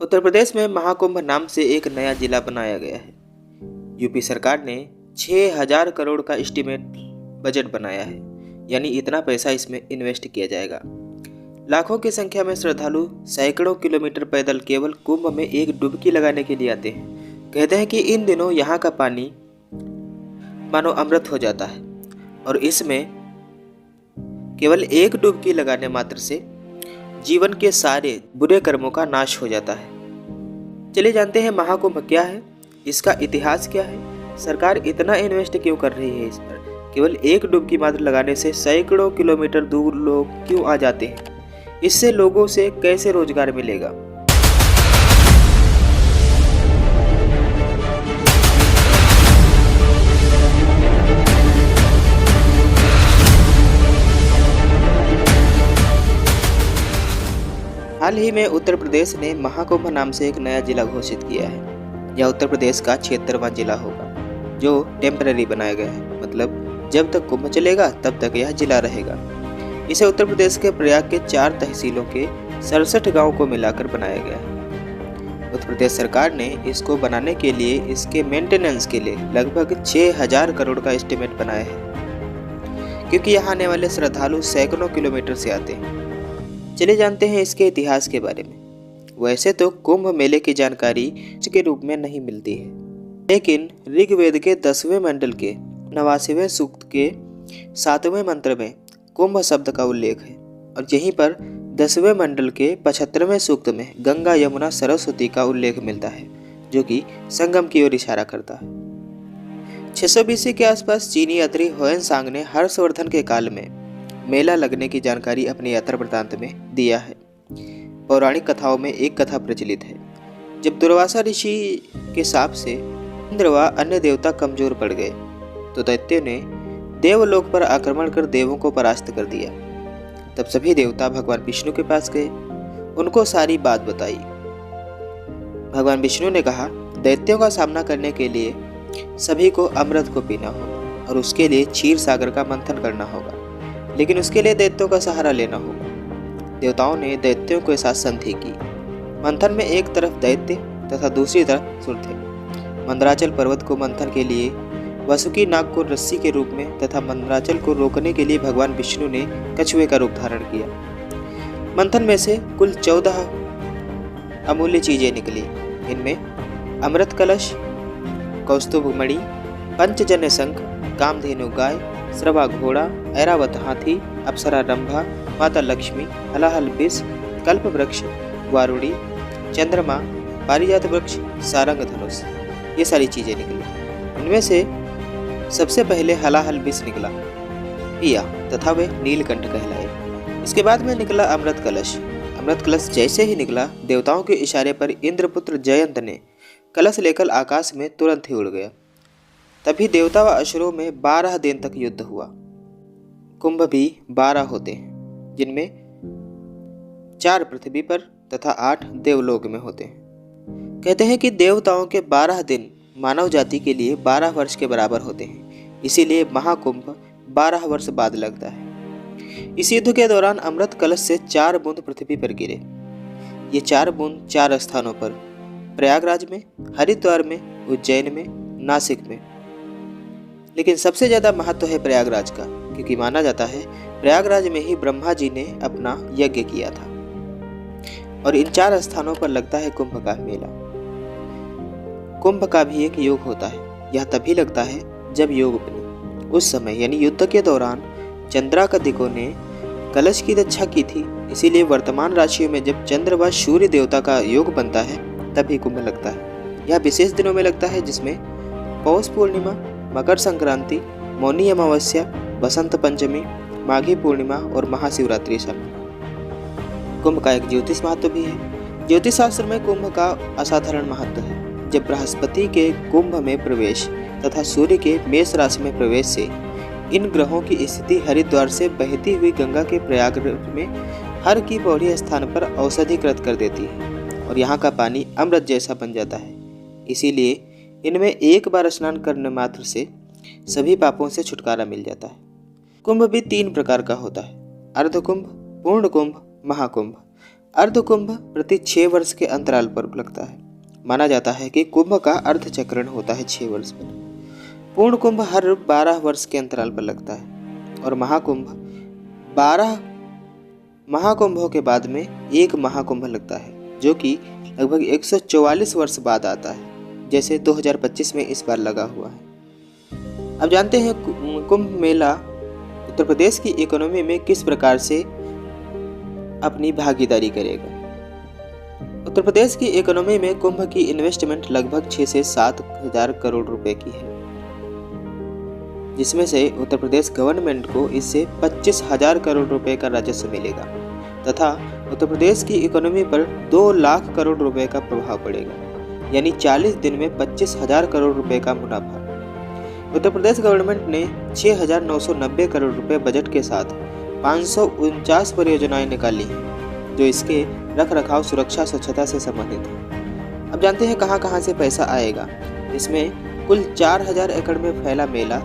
उत्तर प्रदेश में महाकुंभ नाम से एक नया जिला बनाया गया है। यूपी सरकार ने 6,000 करोड़ का एस्टीमेट बजट बनाया है, यानी इतना पैसा इसमें इन्वेस्ट किया जाएगा। लाखों की संख्या में श्रद्धालु सैकड़ों किलोमीटर पैदल केवल कुंभ में एक डुबकी लगाने के लिए आते हैं। कहते हैं कि इन दिनों यहाँ का पानी मानो अमृत हो जाता है और इसमें केवल एक डुबकी लगाने मात्र से जीवन के सारे बुरे कर्मों का नाश हो जाता है। चलिए जानते हैं महाकुंभ क्या है, इसका इतिहास क्या है, सरकार इतना इन्वेस्ट क्यों कर रही है इस पर। केवल एक डुबकी मात्र लगाने से सैकड़ों किलोमीटर दूर लोग क्यों आ जाते हैं, इससे लोगों से कैसे रोजगार मिलेगा। हाल ही में उत्तर प्रदेश ने महाकुंभ नाम से एक नया जिला घोषित किया है। यह उत्तर प्रदेश का 76वां जिला होगा जो टेम्पररी बनाया गया है, मतलब जब तक कुंभ चलेगा तब तक यह जिला रहेगा। इसे उत्तर प्रदेश के प्रयाग के 4 तहसीलों के 67 गाँव को मिलाकर बनाया गया है। उत्तर प्रदेश सरकार ने इसको बनाने के लिए इसके मेंटेनेंस के लिए लगभग 6,000 करोड़ का एस्टीमेट बनाया है, क्योंकि यहाँ आने वाले श्रद्धालु सैकड़ों किलोमीटर से आते हैं। चलिए जानते हैं इसके इतिहास के बारे में। वैसे तो कुंभ मेले की जानकारी के रूप में नहीं मिलती है, लेकिन ऋग्वेद के 10वें मंडल के 89वें सूक्त के 7वें मंत्र में कुंभ शब्द का उल्लेख है और यहीं पर 10वें मंडल के 75वें सूक्त में गंगा यमुना सरस्वती का उल्लेख मिलता है, जो कि संगम की ओर इशारा करता है। 600 BC के आसपास चीनी यात्री ह्वेनसांग ने हर्षवर्धन के काल में मेला लगने की जानकारी अपने यात्रा वृत्तांत में दिया है। पौराणिक कथाओं में एक कथा प्रचलित है। जब दुर्वासा ऋषि के शाप से इंद्र व अन्य देवता कमजोर पड़ गए तो दैत्यों ने देवलोक पर आक्रमण कर देवों को परास्त कर दिया। तब सभी देवता भगवान विष्णु के पास गए, उनको सारी बात बताई। भगवान विष्णु ने कहा, दैत्यों का सामना करने के लिए सभी को अमृत को पीना होगा और उसके लिए क्षीर सागर का मंथन करना होगा, लेकिन उसके लिए दैत्यों का सहारा लेना होगा। देवताओं ने दैत्यों के साथ संधि की। मंथन में एक तरफ दैत्य तथा दूसरी तरफ असुर थे। मंदराचल पर्वत को मंथन के लिए वासुकी नाग को रस्सी के रूप में तथा मंदराचल को रोकने के लिए भगवान विष्णु ने कछुए का रूप धारण किया। मंथन में से कुल 14 अमूल्य चीजें निकली। इनमें अमृत कलश, कौस्तुभ मणि, पंचजन्य शंख, कामधेनु गाय, श्रवा घोड़ा, ऐरावत हाथी, अप्सरा रंभा, माता लक्ष्मी, हलाहल विष, कल्प वृक्ष, वारुणी, चंद्रमा, पारिजात वृक्ष, सारंग धनुष, ये सारी चीजें निकली। इनमें से सबसे पहले हलाहल विष निकला, पिया तथा वे नीलकंठ कहलाए। इसके बाद में निकला अमृत कलश। अमृत कलश जैसे ही निकला, देवताओं के इशारे पर इंद्रपुत्र जयंत ने कलश लेकर आकाश में तुरंत ही उड़ गया। तभी देवता व असुरों में 12 दिन तक युद्ध हुआ। कुंभ भी 12 होते हैं, जिनमें 4 पृथ्वी पर तथा 8 देवलोक में होते हैं। कहते हैं कि देवताओं के 12 दिन मानव जाति के लिए 12 वर्ष के बराबर होते हैं, इसीलिए महाकुंभ 12 वर्ष बाद लगता है। इस युद्ध के दौरान अमृत कलश से 4 बूंद पृथ्वी पर गिरे। ये 4 बूंद 4 स्थानों पर, प्रयागराज में, हरिद्वार में, उज्जैन में, नासिक में। लेकिन सबसे ज्यादा महत्व है प्रयागराज का, क्योंकि माना जाता है प्रयागराज में ही ब्रह्मा जी ने अपना यज्ञ किया था और इन 4 स्थानों पर लगता है कुंभ का मेला। कुंभ का भी एक योग होता है। यह तभी लगता है जब योग बने। उस समय यानी युद्ध के दौरान चंद्रादिकों ने कलश की रक्षा की थी, इसीलिए वर्तमान राशियों में जब चंद्र व सूर्य देवता का योग बनता है तभी कुंभ लगता है। यह विशेष दिनों में लगता है, जिसमें पौष पूर्णिमा, मकर संक्रांति, मौनी अमावस्या, बसंत पंचमी, माघी पूर्णिमा और महाशिवरात्रि शामिल। कुंभ का एक ज्योतिष महत्व भी है। ज्योतिष शास्त्र में कुंभ का असाधारण महत्व है। जब बृहस्पति के कुंभ में प्रवेश तथा सूर्य के मेष राशि में प्रवेश से इन ग्रहों की स्थिति हरिद्वार से बहती हुई गंगा के प्रयाग में हर की पौड़ी स्थान पर औषधिकृत कर देती है और यहाँ का पानी अमृत जैसा बन जाता है। इसीलिए इनमें एक बार स्नान करने मात्र से सभी पापों से छुटकारा मिल जाता है। कुंभ भी 3 प्रकार का होता है: अर्धकुंभ, पूर्ण कुंभ, महाकुंभ। अर्ध कुंभ प्रति 6 वर्ष के अंतराल पर लगता है। माना जाता है कि कुंभ का अर्ध चक्रण होता है 6 वर्ष पर। पूर्ण कुंभ हर 12 वर्ष के अंतराल पर लगता है और महाकुंभ 12 महाकुंभों के बाद में एक महाकुंभ लगता है, जो कि लगभग 144 वर्ष बाद आता है, जैसे 2025 में इस बार लगा हुआ है। अब जानते हैं कुंभ मेला उत्तर प्रदेश की इकोनॉमी में किस प्रकार से अपनी भागीदारी करेगा। उत्तर प्रदेश की इकोनॉमी में कुंभ की इन्वेस्टमेंट लगभग 6 से 7 हजार करोड़ रुपए की है, जिसमें से उत्तर प्रदेश गवर्नमेंट को इससे 25,000 करोड़ रुपए का राजस्व मिलेगा तथा उत्तर प्रदेश की इकोनॉमी पर 2 लाख करोड़ रुपए का प्रभाव पड़ेगा, यानी 40 दिन में 25,000 करोड़ रुपए का मुनाफा। उत्तर प्रदेश गवर्नमेंट ने 6,990 करोड़ रुपए बजट के साथ 549 परियोजनाएं निकाली हैं, जो इसके रख रखाव, सुरक्षा, स्वच्छता से संबंधित है। अब जानते हैं कहां कहां से पैसा आएगा। इसमें कुल 4,000 एकड़ में फैला मेला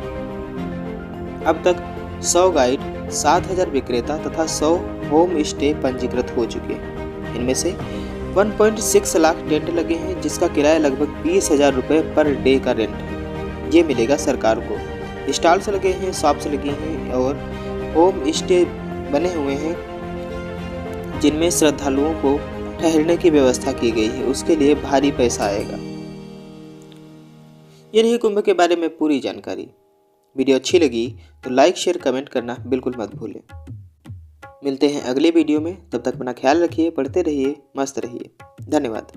अब तक 100 गाइड, 7,000 विक्रेता तथा 100 होम स्टे पंजीकृत हो चुके हैं। इनमें से 1.6 लाख टेंट लगे हैं, जिसका किराया लगभग 20,000 रुपये पर डे का रेंट है। ये मिलेगा सरकार को। स्टॉल्स लगे हैं, शॉप्स लगी हैं और होम स्टे बने हुए हैं, जिनमें श्रद्धालुओं को ठहरने की व्यवस्था की गई है। उसके लिए भारी पैसा आएगा। ये रही कुंभ के बारे में पूरी जानकारी। वीडियो अच्छी लगी तो लाइक, शेयर, कमेंट करना बिल्कुल मत भूलें। मिलते हैं अगले वीडियो में। तब तक अपना ख्याल रखिए, पढ़ते रहिए, मस्त रहिए। धन्यवाद।